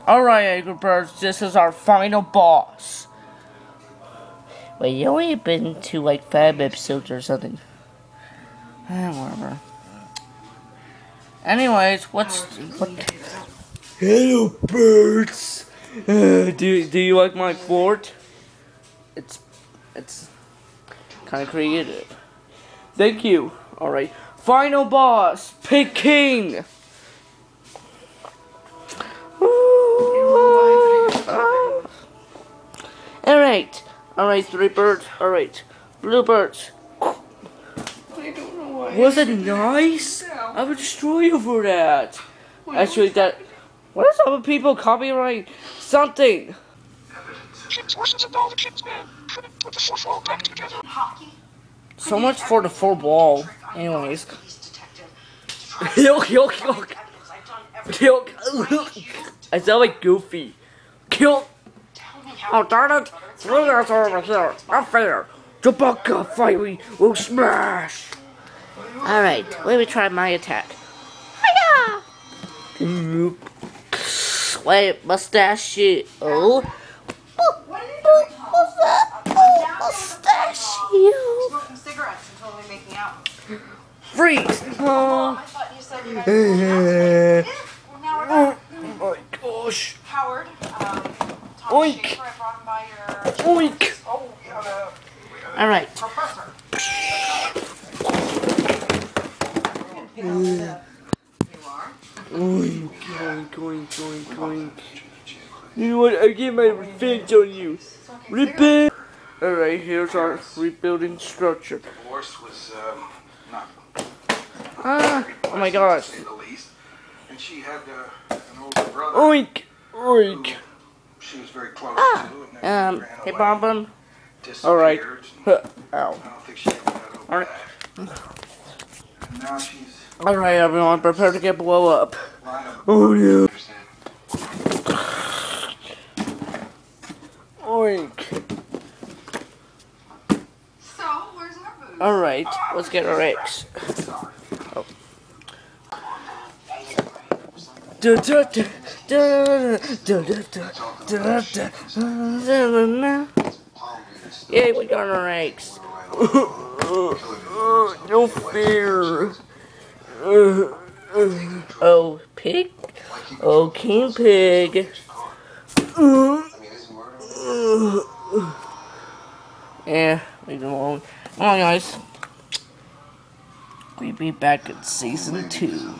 Alright, Angry Birds, this is our final boss. Wait, you only been to like 5 episodes or something. Whatever. Anyways, what? Hello, birds. Do you like my fort? It's kind of creative. Thank you. All right, final boss, pick king. All right, 3 birds. All right, blue birds. Was it nice? I would destroy you for that. Actually, that. What is other people copyright something? So much for the 4th wall. Anyways. I sound like Goofy. Oh darn it! Throw that over here. Not fair. Chewbacca fight we will smash. Alright, let me try my attack. Hiya! Wait, mustachio. What's that? Oh, mustachio. Smoking cigarettes and totally making out. Freeze! I thought you said you guys were now oh my gosh. Howard, Oink! Schaefer, I brought him by your... Oink! Oh, yeah, alright. Professor. Oink. You know what? I get my revenge on you. Rebuild! Alright, here's our rebuilding structure. Divorce was not. Oh my gosh. And she had an older brother. Oink! She was very close to. And hey Bonbon. Alright. Ow. I don't think she ever got over Alright. that. And now she's. Alright, everyone, prepare to get blow up. Oh no. Oink. So, where's our booze? Alright, let's get our eggs. Oh. Yay, we got our eggs. No fear. Oh, pig? Oh, King Pig. Yeah, leave it alone. Come on, guys. We'll be back in season 2.